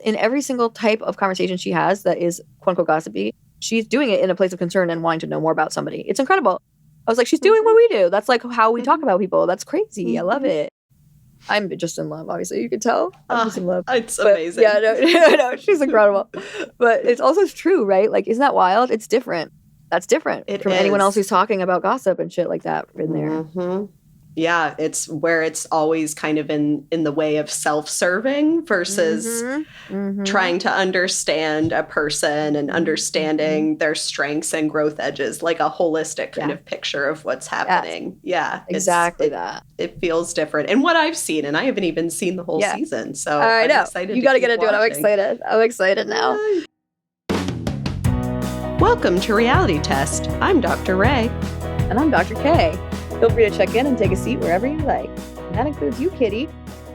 in every single type of conversation she has that is quote unquote gossipy, she's doing it in a place of concern and wanting to know more about somebody. It's incredible. I was like, she's doing what we do. That's like how we talk about people. That's crazy. I love it. I'm just in love, obviously. You can tell. I'm just in love. It's amazing. Yeah, no, she's incredible. But it's also true, right? Like, isn't that wild? It's different. That's different from anyone else who's talking about gossip and shit like that in there. Mm-hmm. Yeah, it's where it's always kind of in the way of self-serving versus trying to understand a person and understanding their strengths and growth edges, like a holistic kind of picture of what's happening. Yeah, exactly that. It feels different. And what I've seen, and I haven't even seen the whole season, so I'm excited. You got to get into it. I'm excited now. Welcome to Reality Test. I'm Dr. Ray. And I'm Dr. K. Feel free to check in and take a seat wherever you like. And that includes you, Kitty.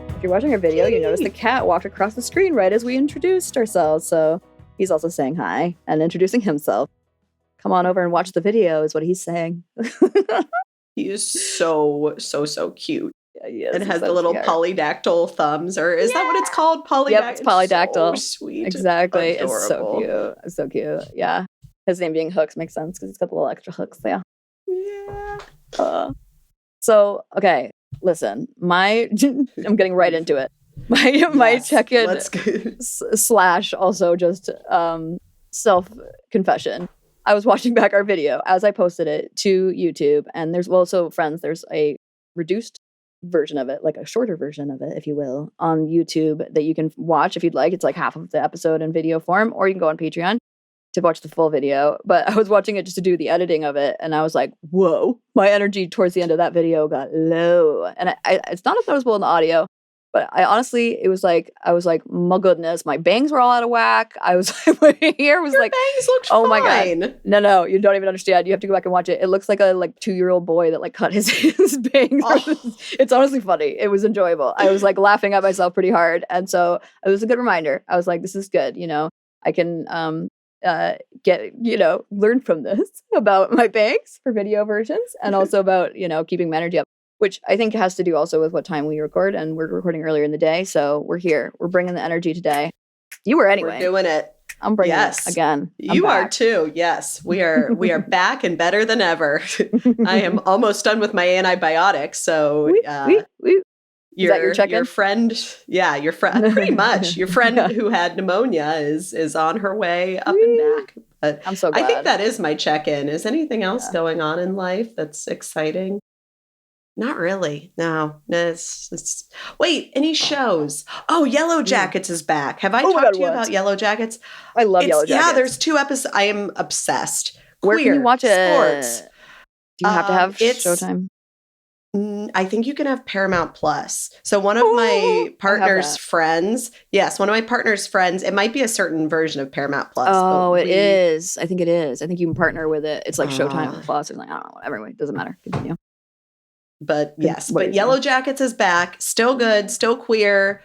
If you're watching our video, you notice the cat walked across the screen right as we introduced ourselves. So he's also saying hi and introducing himself. Come on over and watch the video is what he's saying. He is so cute. Yeah, he is. And has the little polydactyl thumbs, or is that what it's called? Polydactyl. Yep, it's polydactyl. So sweet. Exactly. Adorable. It's so cute. It's so cute. Yeah. His name being Hooks makes sense because it's got the little extra hooks there. Yeah. So, okay, listen, I'm getting right into it. My check-in / also just self-confession. I was watching back our video as I posted it to YouTube, and there's there's a reduced version of it, like a shorter version of it, if you will, on YouTube that you can watch if you'd like. It's like half of the episode in video form, or you can go on Patreon to watch the full video. But I was watching it just to do the editing of it, and I was like, whoa, my energy towards the end of that video got low. And it's not as noticeable in the audio, but I honestly, I was like, my goodness, my bangs were all out of whack. I was like, my hair was Your like, bangs looked oh fine. my God. No, you don't even understand. You have to go back and watch it. It looks like a 2-year-old boy that like cut his bangs. Oh. It's honestly funny. It was enjoyable. I was like laughing at myself pretty hard. And so it was a good reminder. I was like, this is good. You know, I can, learn from this about my bangs for video versions, and also about, keeping my energy up, which I think has to do also with what time we record, and we're recording earlier in the day. So we're here. We're bringing the energy today. You were anyway. We're doing it. I'm bringing it again. You are too. Yes, we are back and better than ever. I am almost done with my antibiotics. So your friend, your friend, pretty much your friend who had pneumonia is on her way up and back. But I'm so glad. I think that is my check-in. Is anything else going on in life that's exciting? Not really. No. Wait, any shows? Oh, Yellow Jackets is back. Have I talked to you about Yellow Jackets? I love Yellow Jackets. Yeah, there's 2 episodes. I am obsessed. Where can you watch it? Sports. Do you have to have Showtime? I think you can have Paramount Plus. So one of my partner's friends, it might be a certain version of Paramount Plus. Oh, it is. I think it is. I think you can partner with it. It's like Showtime Plus. It's like, I don't know, whatever. It doesn't matter. Continue. But yes, but Yellow Jackets is back. Still good, still queer.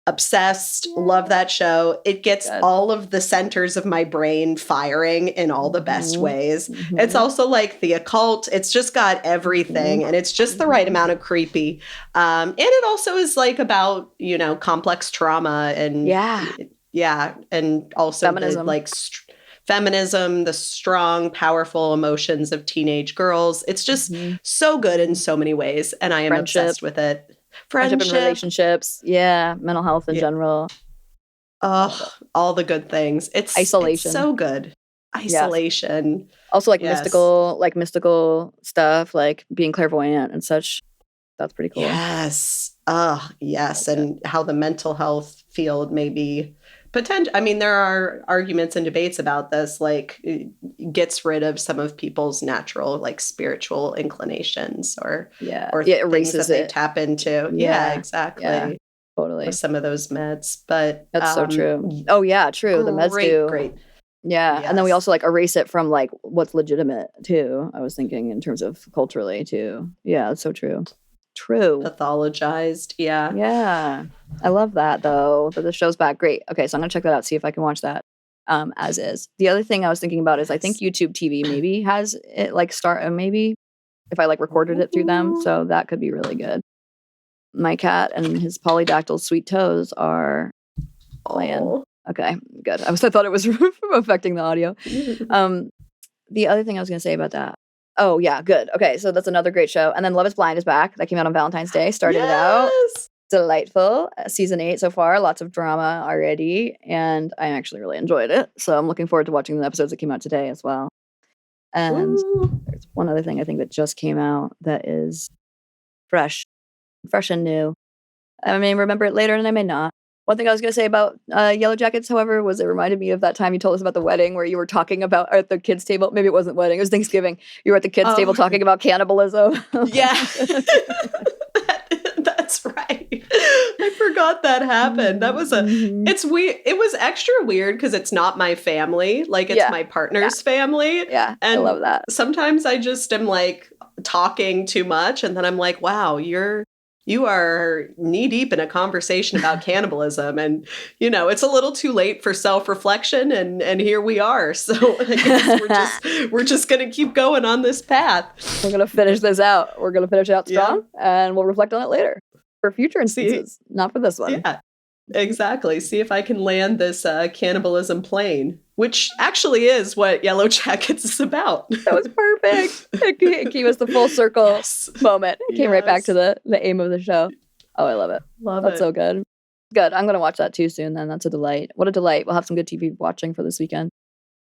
Obsessed. Love that show. It gets all of the centers of my brain firing in all the best ways. It's also like the occult. It's just got everything, and it's just the right amount of creepy. And it also is like about, complex trauma and and also feminism. Feminism, the strong, powerful emotions of teenage girls. It's just so good in so many ways, and I am obsessed with it. Friendship and relationships. Yeah. Mental health in general. Oh, all the good things. It's isolation. It's so good. Isolation. Yes. Also mystical stuff, like being clairvoyant and such. That's pretty cool. Yes. Yes. And how the mental health field may be there are arguments and debates about this, like it gets rid of some of people's natural, like spiritual inclinations or erases that they tap into. Yeah, exactly. Yeah, totally. Or some of those meds, but that's so true. Oh yeah, true. The meds do. Great. Yeah. Yes. And then we also like erase it from like what's legitimate too. I was thinking in terms of culturally too. Yeah, that's so true. True. Pathologized. Yeah. Yeah. I love that though. That the show's back. Great. Okay. So I'm going to check that out. See if I can watch that as is. The other thing I was thinking about is I think YouTube TV maybe has it like maybe if I like recorded it through them. So that could be really good. My cat and his polydactyl sweet toes are playing. Okay, good. I thought it was affecting the audio. The other thing I was going to say about that. Oh, yeah, good. Okay, so that's another great show. And then Love is Blind is back. That came out on Valentine's Day. Started it out. Delightful. Season 8 so far. Lots of drama already. And I actually really enjoyed it. So I'm looking forward to watching the episodes that came out today as well. And there's one other thing I think that just came out that is fresh and new. I may remember it later and I may not. One thing I was going to say about Yellow Jackets, however, was it reminded me of that time you told us about the wedding where you were talking about at the kids' table. Maybe it wasn't wedding. It was Thanksgiving. You were at the kids' table talking about cannibalism. Yeah. That's right. I forgot that happened. That was it's weird. It was extra weird because it's not my family. Like, it's my partner's family. Yeah, and I love that. Sometimes I just am like talking too much. And then I'm like, wow, you are knee deep in a conversation about cannibalism. And, it's a little too late for self-reflection. And here we are. So I guess we're just going to keep going on this path. We're going to finish this out. We're going to finish out strong and we'll reflect on it later for future instances, not for this one. Yeah, exactly. See if I can land this cannibalism plane, which actually is what Yellow Jackets is about. That was perfect. It gave us the full circle moment. It came right back to the aim of the show. Oh, I love it. That's so good. Good. I'm going to watch that too soon then. That's a delight. What a delight. We'll have some good TV watching for this weekend.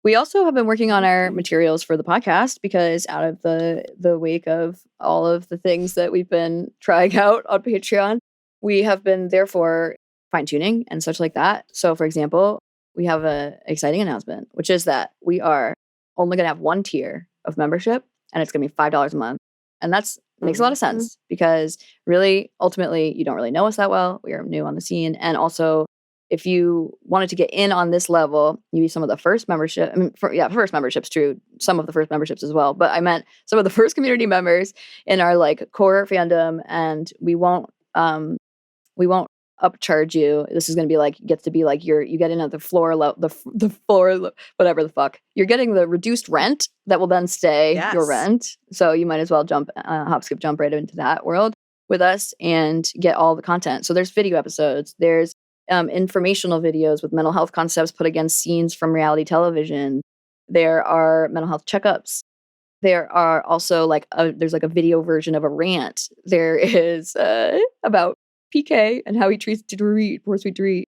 We also have been working on our materials for the podcast because out of the wake of all of the things that we've been trying out on Patreon, we have been therefore fine-tuning and such like that. So, for example, we have an exciting announcement, which is that we are only going to have one tier of membership, and it's going to be $5 a month. And that makes a lot of sense because really, ultimately, you don't really know us that well. We are new on the scene. And also, if you wanted to get in on this level, you be some of the first membership. I mean, first membership's true. Some of the first memberships as well. But I meant some of the first community members in our core fandom, and we won't upcharge you. This is going to be you get in at the floor the floor, whatever the fuck. You're getting the reduced rent that will then stay your rent. So you might as well jump right into that world with us and get all the content. So there's video episodes. There's informational videos with mental health concepts put against scenes from reality television. There are mental health checkups. There are also there's a video version of a rant. There is about PK and how he treats Dorit, poor sweet Dorit.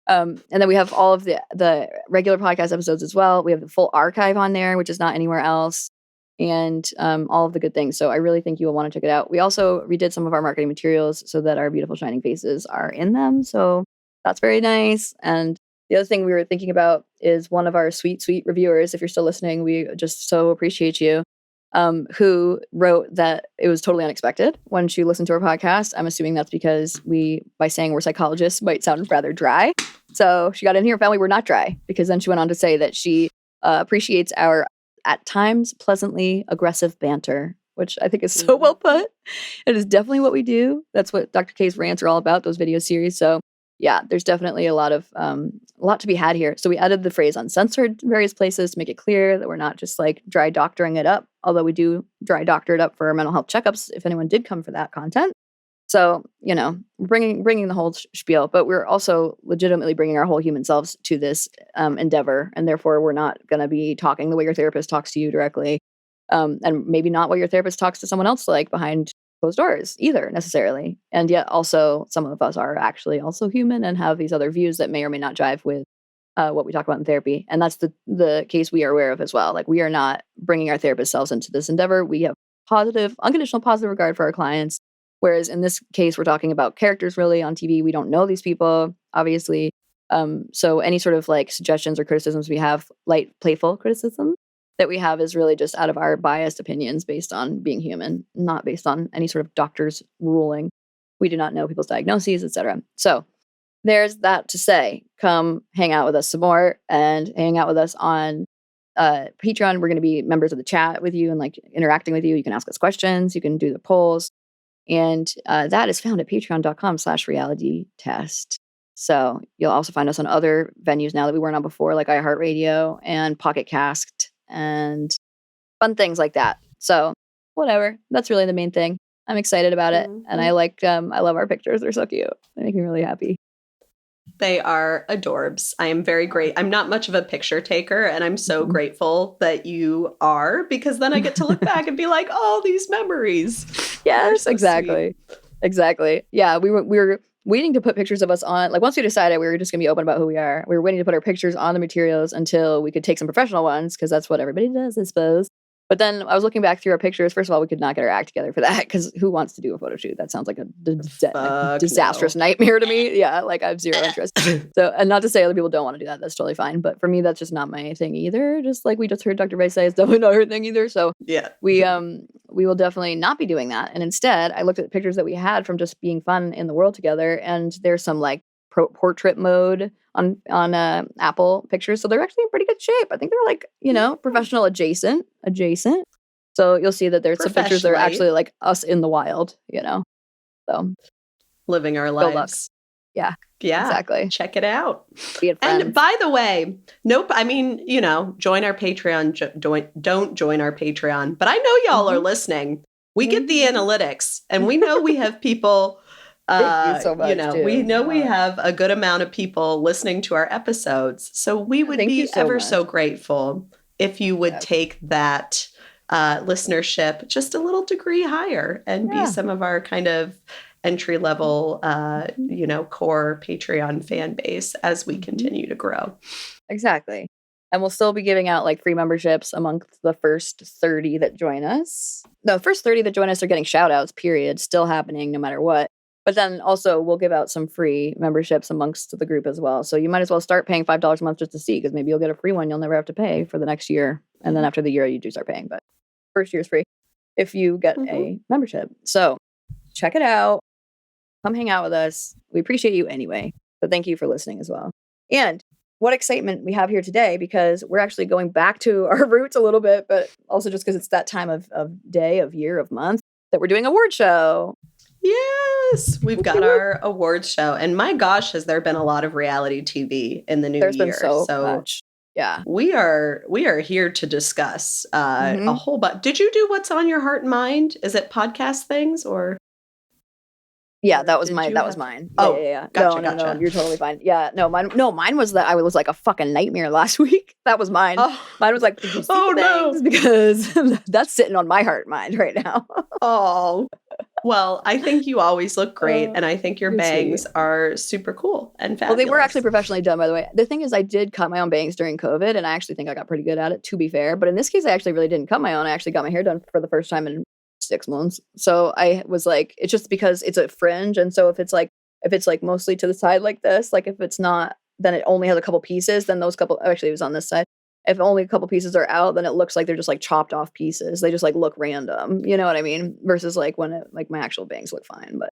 And then we have all of the regular podcast episodes as well. We have the full archive on there, which is not anywhere else. And all of the good things. So I really think you will want to check it out. We also redid some of our marketing materials so that our beautiful shining faces are in them. So that's very nice. And the other thing we were thinking about is one of our sweet, sweet reviewers. If you're still listening, we just so appreciate you. Who wrote that it was totally unexpected when she listened to our podcast. I'm assuming that's because by saying we're psychologists, might sound rather dry. So she got in here, family, we're not dry, because then she went on to say that she appreciates our, at times, pleasantly aggressive banter, which I think is so well put. It is definitely what we do. That's what Dr. K's rants are all about, those video series. So yeah, there's definitely a lot to be had here. So we added the phrase uncensored in various places to make it clear that we're not just dry doctoring it up, although we do dry doctor it up for our mental health checkups if anyone did come for that content. So, we're bringing the whole spiel, but we're also legitimately bringing our whole human selves to this endeavor. And therefore, we're not going to be talking the way your therapist talks to you directly. And maybe not what your therapist talks to someone else behind closed doors either necessarily. And yet also some of us are actually also human and have these other views that may or may not jive with what we talk about in therapy. And that's the case we are aware of as well. We are not bringing our therapist selves into this endeavor. We have unconditional positive regard for our clients. Whereas in this case, we're talking about characters really on TV. We don't know these people, obviously. So any sort of suggestions or criticisms we have, light, playful criticism that we have is really just out of our biased opinions based on being human, not based on any sort of doctor's ruling. We do not know people's diagnoses, etc. So there's that to say. Come hang out with us some more and hang out with us on Patreon. We're going to be members of the chat with you and interacting with you. You can ask us questions. You can do the polls. And that is found at patreon.com/realitytest. So you'll also find us on other venues now that we weren't on before, like iHeartRadio and Pocket Cast and fun things like that. So whatever. That's really the main thing. I'm excited about it. And I love our pictures. They're so cute. They make me really happy. They are adorbs. I am very great. I'm not much of a picture taker, and I'm so grateful that you are, because then I get to look back and be like, oh, these memories. Yes, so exactly. Sweet. Exactly. Yeah, we were waiting to put pictures of us on. Like, once we decided we were just going to be open about who we are, we were waiting to put our pictures on the materials until we could take some professional ones, because that's what everybody does, I suppose. But then I was looking back through our pictures. First of all, we could not get our act together for that, because who wants to do a photo shoot? That sounds like a disastrous nightmare to me. Yeah, like I have zero interest. So, and not to say other people don't want to do that. That's totally fine. But for me, that's just not my thing either. Just like we just heard Dr. Rice say, it's definitely not her thing either. So yeah, we will definitely not be doing that. And instead, I looked at the pictures that we had from just being fun in the world together, and there's some like portrait mode on Apple pictures, so they're actually in pretty good shape. I think they're like, professional adjacent. So you'll see that there's some pictures that are actually like us in the wild, so living our lives. Yeah, exactly. Check it out. And by the way, I mean, join our Patreon. Don't join our Patreon, but I know y'all are listening. We get the analytics, and we know we have people. Thank you so much, we know we have a good amount of people listening to our episodes. So we would be ever so grateful if you would take that listenership just a little degree higher and be some of our kind of entry level, core Patreon fan base as we continue to grow. Exactly. And we'll still be giving out like free memberships amongst the first 30 that join us. The first 30 that join us are getting shout outs, period. Still happening no matter what. But then also we'll give out some free memberships amongst the group as well. So you might as well start paying $5 a month just to see, because maybe you'll get a free one. You'll never have to pay for the next year. And then after the year, you do start paying. But first year is free if you get a membership. So check it out. Come hang out with us. We appreciate you anyway. So thank you for listening as well. And what excitement we have here today, because we're actually going back to our roots a little bit, but also just because it's that time of day, of year, of month that we're doing a award show. Yes, we've got our awards show. And my gosh, has there been a lot of reality TV in the new year. There's been so much. Yeah. We are here to discuss a whole bunch. Did you do What's on Your Heart and Mind? Is it podcast things or? Yeah, that was mine. Yeah. Gotcha, No, you're totally fine. Yeah, mine was that I was like a fucking nightmare last week. That was mine. Mine was like, did you see things? Because that's sitting on my heart and mind right now. Well, I think you always look great, and I think your bangs are super cool and fabulous. Well, they were actually professionally done, by the way. The thing is, I did cut my own bangs during COVID, and I actually think I got pretty good at it, to be fair. But in this case, I actually really didn't cut my own. I actually got my hair done for the first time in 6 months. So I was like, it's just because it's a fringe, and so if it's like mostly to the side like this, like if it's not, then it only has a couple pieces. Then those couple, actually, it was on this side. If only a couple pieces are out, then it looks like they're just like chopped off pieces. They just like look random. You know what I mean? Versus like when my actual bangs look fine. But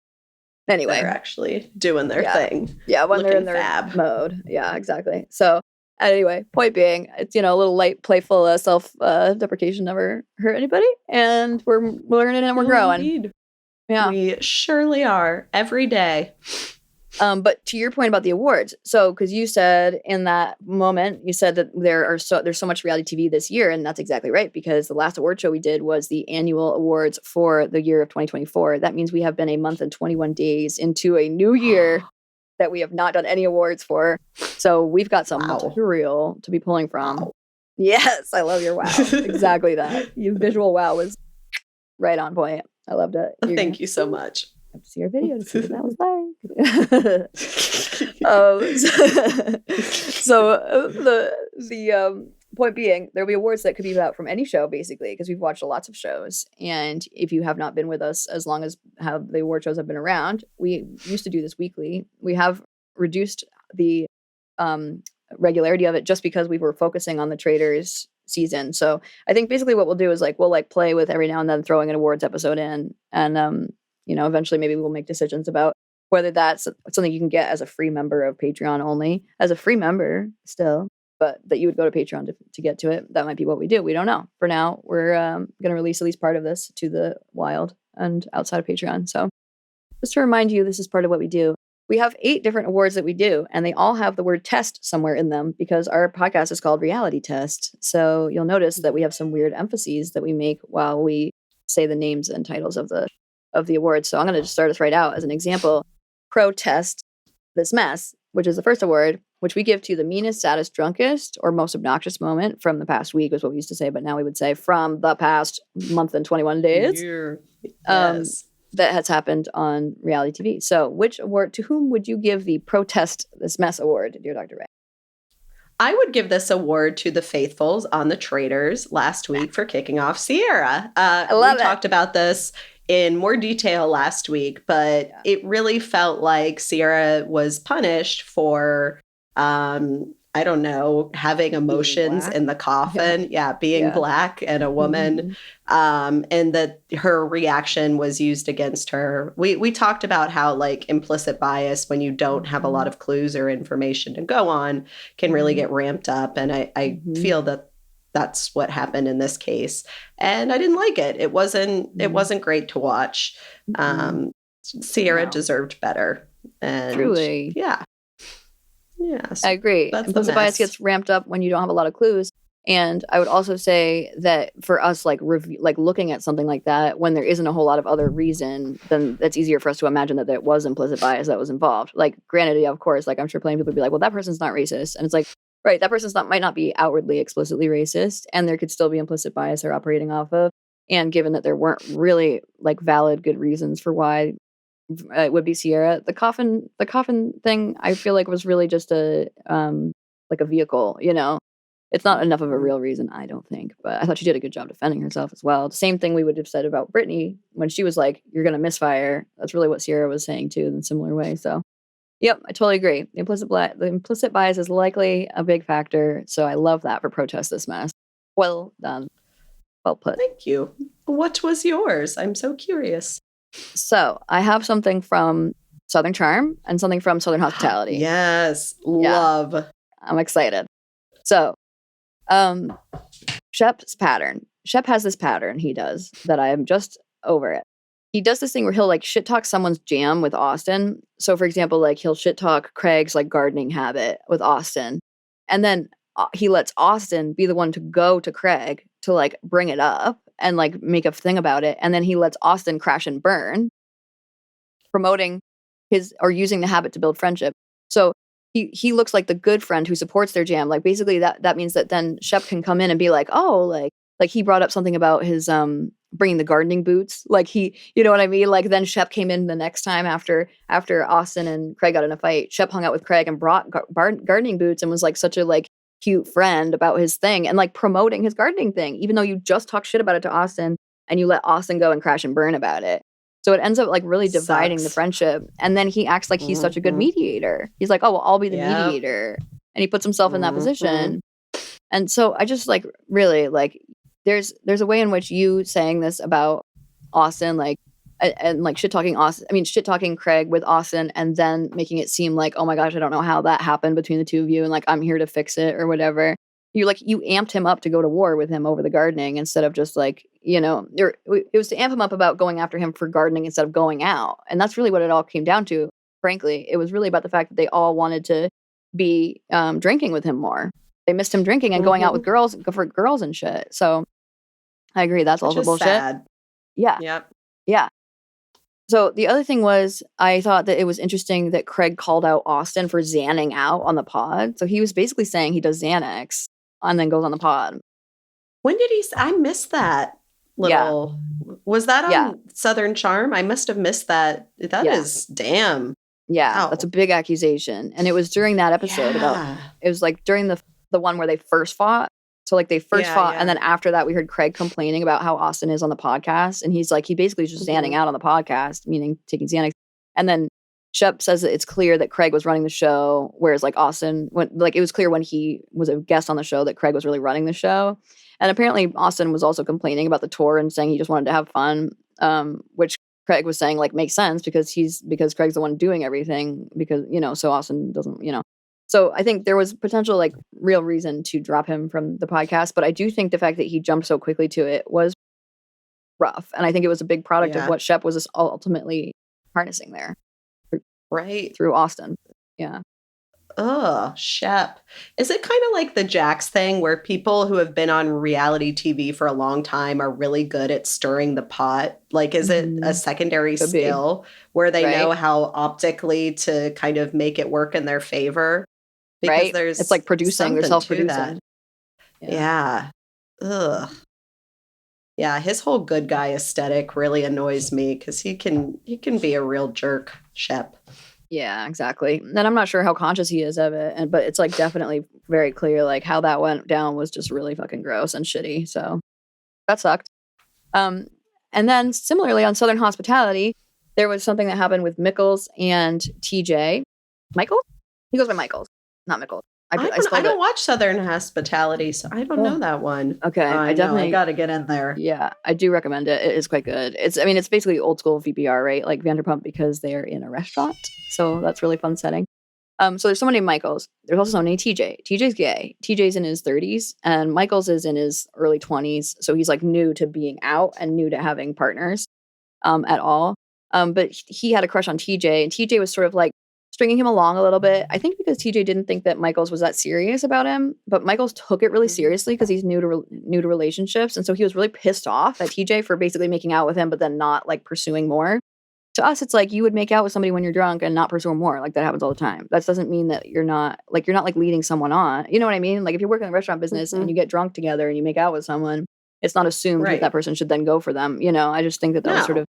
anyway, they're actually doing their thing. Yeah, when they're in their mode. Yeah, exactly. So anyway, point being, it's, a little light, playful self-deprecation never hurt anybody. And we're learning and we're growing. Indeed. Yeah. We surely are every day. But to your point about the awards, so because you said in that moment, you said that there's so much reality TV this year, and that's exactly right, because the last award show we did was the annual awards for the year of 2024. That means we have been a month and 21 days into a new year that we have not done any awards for. So we've got some material to be pulling from. Wow. Yes, I love your wow. Exactly that. Your visual wow was right on point. I loved it. Thank you so much. Have to see our video to see what that was like. The point being, there'll be awards that could be about from any show, basically, because we've watched lots of shows. And if you have not been with us as long as how the award shows have been around, we used to do this weekly. We have reduced the regularity of it just because we were focusing on the Traitors season. So I think basically what we'll do is we'll play with every now and then throwing an awards episode in, and eventually maybe we'll make decisions about whether that's something you can get as a free member of Patreon only, as a free member still, but that you would go to Patreon to get to it. That might be what we do. We don't know. For now, we're going to release at least part of this to the wild and outside of Patreon. So just to remind you, this is part of what we do. We have 8 different awards that we do, and they all have the word test somewhere in them because our podcast is called Reality Test. So you'll notice that we have some weird emphases that we make while we say the names and titles of the awards. So I'm going to just start us right out as an example. Protest this mess. which is the first award, which we give to the meanest, saddest, drunkest, or most obnoxious moment from the past week, was what we used to say, but now we would say from the past month and 21 days. Yes. That has happened on reality TV. So to whom would you give the Protest This Mess award, dear Dr. Ray? I would give this award to the faithfuls on the Traitors last week for kicking off Sierra. I love we talked about this in more detail last week, but it really felt like Sierra was punished for, I don't know, having emotions in the coffin. Being Black and a woman. And that her reaction was used against her. We talked about how like implicit bias, when you don't have a lot of clues or information to go on, can really get ramped up. And I feel that that's what happened in this case. And I didn't like it. It wasn't great to watch. Sierra deserved better. And truly. Yeah. I agree. Implicit bias gets ramped up when you don't have a lot of clues. And I would also say that for us, like looking at something like that, when there isn't a whole lot of other reason, then it's easier for us to imagine that there was implicit bias that was involved. Like, granted, yeah, of course, like I'm sure plenty of people would be like, well, that person's not racist. And it's like, right, that person's might not be outwardly explicitly racist, and there could still be implicit bias they're operating off of. And given that there weren't really like valid good reasons for why it would be Sierra, the coffin thing, I feel like was really just a vehicle, you know. It's not enough of a real reason, I don't think. But I thought she did a good job defending herself as well. The same thing we would have said about Brittany when she was like, you're going to misfire. That's really what Sierra was saying too in a similar way. So, yep, I totally agree. The implicit bias is likely a big factor. So I love that for Protest This Mess. Well done. Well put. Thank you. What was yours? I'm so curious. So I have something from Southern Charm and something from Southern Hospitality. Yes. Love. Yeah. I'm excited. So, Shep's pattern. Shep has this pattern he does that I am just over it. He does this thing where he'll like shit talk someone's jam with Austin. So for example, like he'll shit talk Craig's like gardening habit with Austin. And then he lets Austin be the one to go to Craig to like bring it up and like make a thing about it. And then he lets Austin crash and burn, promoting using the habit to build friendship. So he looks like the good friend who supports their jam. Like basically that means that then Shep can come in and be like, oh, like he brought up something about his bringing the gardening boots. Like he, you know what I mean? Like then Shep came in the next time after Austin and Craig got in a fight. Shep hung out with Craig and brought gardening boots and was like such a like cute friend about his thing and like promoting his gardening thing, even though you just talk shit about it to Austin and you let Austin go and crash and burn about it. So it ends up like really dividing the friendship. And then he acts like he's such a good mediator. He's like, oh, well, I'll be the mediator. And he puts himself in that position. And so I just like really like there's a way in which you saying this about Austin, like and like shit talking Craig with Austin and then making it seem like, oh my gosh, I don't know how that happened between the two of you and like I'm here to fix it or whatever. You amped him up to go to war with him over the gardening instead of just like, you know, it was to amp him up about going after him for gardening instead of going out. And that's really what it all came down to. Frankly, it was really about the fact that they all wanted to be drinking with him more. They missed him drinking and going out with girls for girls and shit. So I agree. That's all the bullshit. Sad. Yeah. Yep. Yeah. So the other thing was, I thought that it was interesting that Craig called out Austin for Xanning out on the pod. So he was basically saying he does Xanax and then goes on the pod. When did he? I missed that little. Yeah. Was that on Southern Charm? I must have missed that. That is damn. Yeah, that's a big accusation. And it was during that episode it was like during the one where they first fought. So like they first fought and then after that we heard Craig complaining about how Austin is on the podcast. And he's like, he basically is just Xanning out on the podcast, meaning taking Xanax. And then Shep says that it's clear that Craig was running the show, whereas like Austin, it was clear when he was a guest on the show that Craig was really running the show. And apparently Austin was also complaining about the tour and saying he just wanted to have fun, which Craig was saying like makes sense because Craig's the one doing everything because, you know, so Austin doesn't, you know. So I think there was potential like real reason to drop him from the podcast. But I do think the fact that he jumped so quickly to it was rough. And I think it was a big product of what Shep was ultimately harnessing there. Right. Through Austin. Yeah. Shep. Is it kind of like the Jax thing where people who have been on reality TV for a long time are really good at stirring the pot? Like, is it a secondary Could skill where they right? know how optically to kind of make it work in their favor? Because Right? there's It's like producing, they're something to that. self-producing. Yeah. Ugh. Yeah, his whole good guy aesthetic really annoys me because he can be a real jerk, Shep. Yeah, exactly. And I'm not sure how conscious he is of it, but it's like definitely very clear like how that went down was just really fucking gross and shitty. So that sucked. And then similarly on Southern Hospitality, there was something that happened with Michaels and TJ. Michael? He goes by Michaels, not Michaels. I don't watch Southern Hospitality, so I don't know that one. Okay, I definitely got to get in there. Yeah, I do recommend it. It is quite good. It's basically old school VPR, right? Like Vanderpump because they're in a restaurant, so that's really fun setting. So there's someone named Michaels. There's also someone named TJ. TJ's gay. TJ's in his 30s, and Michaels is in his early 20s. So he's like new to being out and new to having partners, at all. But he had a crush on TJ, and TJ was sort of like stringing him along a little bit. I think because TJ didn't think that Michaels was that serious about him, but Michaels took it really seriously because he's new to relationships, and so he was really pissed off at TJ for basically making out with him, but then not like pursuing more. To us, it's like you would make out with somebody when you're drunk and not pursue more. Like that happens all the time. That doesn't mean that you're not like leading someone on. You know what I mean? Like if you're working in the restaurant business and you get drunk together and you make out with someone, it's not assumed that person should then go for them. I just think that was sort of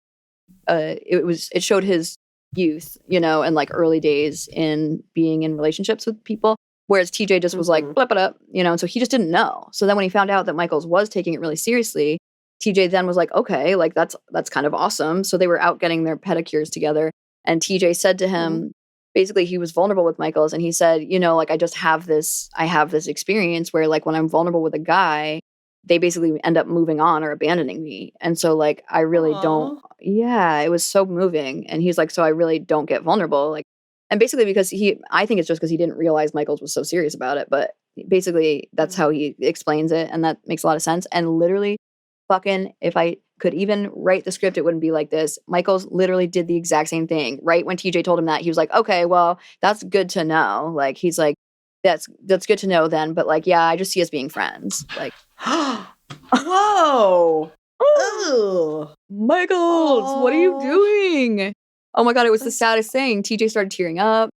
it showed his youth, and like early days in being in relationships with people. Whereas TJ just was like, flip it up, and so he just didn't know. So then when he found out that Michaels was taking it really seriously, TJ then was like, okay, like that's kind of awesome. So they were out getting their pedicures together. And TJ said to him, basically he was vulnerable with Michaels. And he said, like, I have this experience where like when I'm vulnerable with a guy, they basically end up moving on or abandoning me. And so like, I really don't. Yeah, it was so moving. And he's like, so I really don't get vulnerable. Like, and basically because I think it's just because he didn't realize Michaels was so serious about it. But basically that's how he explains it. And that makes a lot of sense. And literally fucking, if I could even write the script, it wouldn't be like this. Michaels literally did the exact same thing. Right when TJ told him that, he was like, okay, well, that's good to know. Like, he's like, that's good to know then. But like, yeah, I just see us being friends. Like, whoa. Oh, Michaels, what are you doing? Oh my God, it was the saddest thing. TJ started tearing up.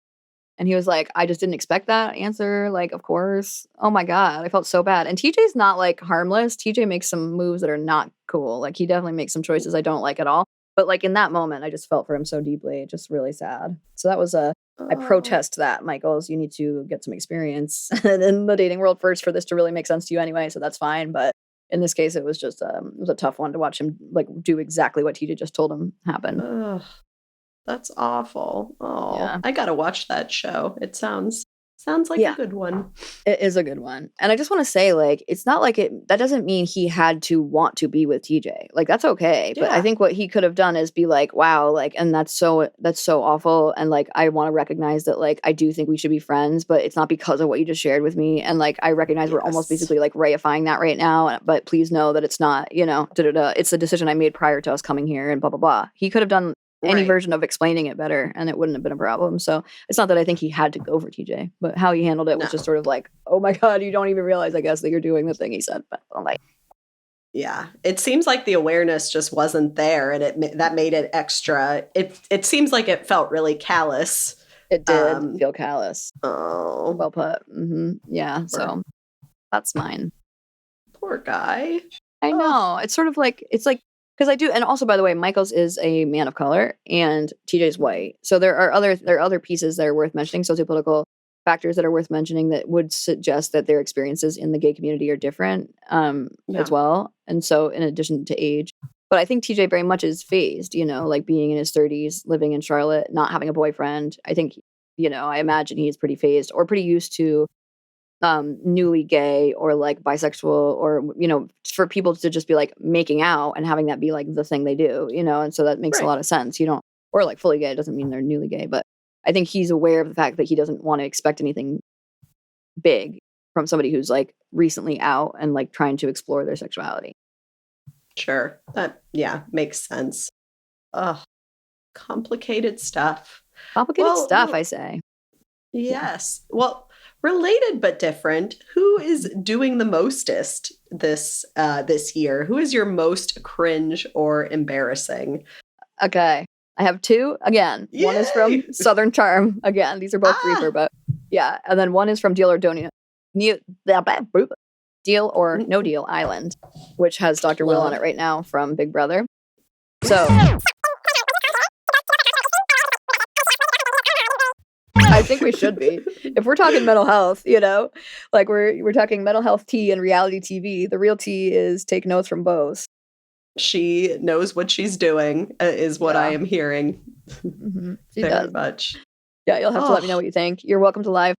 And he was like, I just didn't expect that answer. Like, of course. Oh my God. I felt so bad. And TJ's not like harmless. TJ makes some moves that are not cool. Like, he definitely makes some choices I don't like at all. But like in that moment, I just felt for him so deeply. Just really sad. So that was I protest that, Michaels. You need to get some experience in the dating world first for this to really make sense to you anyway. So that's fine. But in this case, it was just it was a tough one to watch him like do exactly what TJ just told him happen. That's awful. Oh, yeah. I gotta watch that show. It sounds like a good one. It is a good one. And I just want to say, like, it's not like that doesn't mean he had to want to be with TJ. Like, that's okay. Yeah. But I think what he could have done is be like, wow, like, and that's so awful. And like, I want to recognize that, like, I do think we should be friends, but it's not because of what you just shared with me. And like, I recognize we're almost basically like reifying that right now. But please know that it's not, it's a decision I made prior to us coming here and blah, blah, blah. He could have done any version of explaining it better and it wouldn't have been a problem. So it's not that I think he had to go for TJ, but how he handled it was just sort of like, oh my God, you don't even realize, I guess, that you're doing the thing he said. But I'm like, yeah, it seems like the awareness just wasn't there, and that made it extra. It seems like it felt really callous. It did feel callous. Oh, well put. Yeah, so that's mine. Poor guy. I know. It's sort of like, it's like, because I do, and also, by the way, Michaels is a man of color and TJ's white. So there are other pieces that are worth mentioning, sociopolitical factors that are worth mentioning that would suggest that their experiences in the gay community are different as well. And so in addition to age, but I think TJ very much is phased, like being in his 30s, living in Charlotte, not having a boyfriend. I think, I imagine he's pretty phased or pretty used to newly gay or like bisexual or for people to just be like making out and having that be like the thing they do, and so that makes a lot of sense. Or like fully gay, it doesn't mean they're newly gay, but I think he's aware of the fact that he doesn't want to expect anything big from somebody who's like recently out and like trying to explore their sexuality. Sure, that makes sense. Complicated stuff. I say. Yes. Well, related but different, who is doing the mostest this year? Who is your most cringe or embarrassing? Okay. I have two. Again, Yay! One is from Southern Charm. Again, these are both briefer, but yeah. And then one is from Deal or No Deal Island, which has Dr. Will on it right now from Big Brother. So I think we should be. If we're talking mental health, like we're talking mental health tea and reality TV, the real tea is take notes from both. She knows what she's doing, is what I am hearing. Mm-hmm. Very much. Yeah, you'll have to let me know what you think. You're welcome to live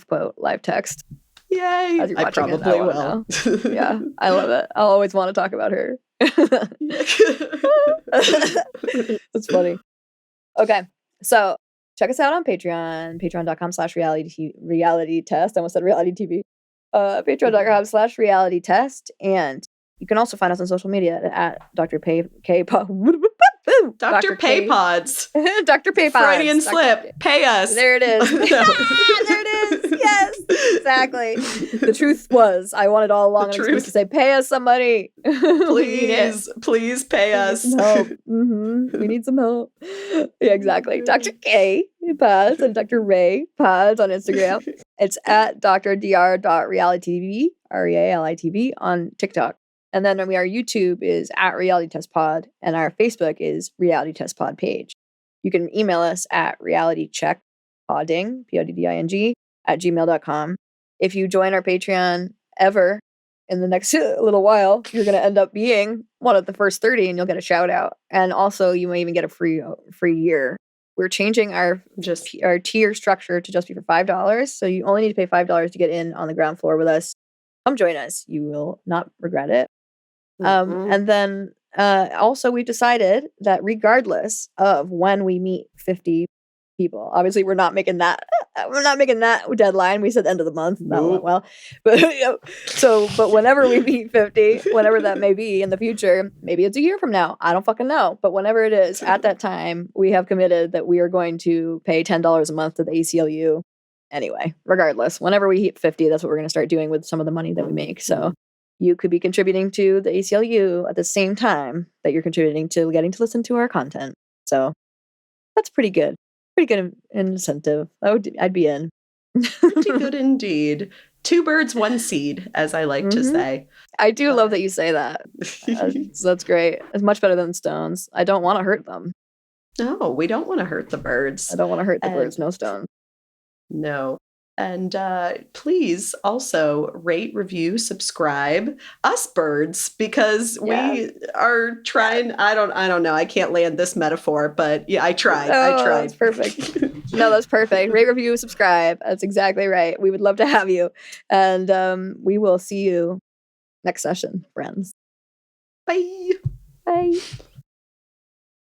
quote, live text. Yay! I probably will. Yeah, I love it. I'll always want to talk about her. That's funny. Okay, so check us out on Patreon, patreon.com/reality test. I almost said reality TV. Patreon.com/reality test. And you can also find us on social media at Dr. Dr. Paypods. Dr. Paypods. Freudian slip. Pay us. There it is. There it is. Yes, exactly. The truth was, I wanted all along to say, pay us some money. Please pay us. Help. We need some help. Yeah, exactly. Dr. K Pods and Dr. Ray Pods on Instagram. It's at drdr.realitytv, REALITV on TikTok. And then our YouTube is at Reality Test Pod, and our Facebook is Reality Test Pod page. You can email us at realitycheckpodding, PODDING, @gmail.com. If you join our Patreon ever in the next little while, you're going to end up being one of the first 30, and you'll get a shout out. And also, you may even get a free year. We're changing our tier structure to just be for $5. So you only need to pay $5 to get in on the ground floor with us. Come join us. You will not regret it. And then also we've decided that regardless of when we meet 50 people, obviously we're not making that deadline. We said the end of the month. That went well. But but whenever we meet 50, whenever that may be in the future, maybe it's a year from now. I don't fucking know. But whenever it is, at that time, we have committed that we are going to pay $10 a month to the ACLU. Anyway, regardless, whenever we hit 50, that's what we're going to start doing with some of the money that we make. So you could be contributing to the ACLU at the same time that you're contributing to getting to listen to our content. So that's pretty good. Pretty good incentive. I'd be in. Pretty good indeed. 2 birds, 1 seed, as I like to say. I do love that you say that. That's great. It's much better than stones. I don't want to hurt them. No, we don't want to hurt the birds. I don't want to hurt the birds. No stones. No. And please also rate, review, subscribe us birds, because we are trying. I don't know. I can't land this metaphor, but yeah, I tried. That's perfect. No, that's perfect. Rate, review, subscribe. That's exactly right. We would love to have you. And we will see you next session, friends. Bye. Bye.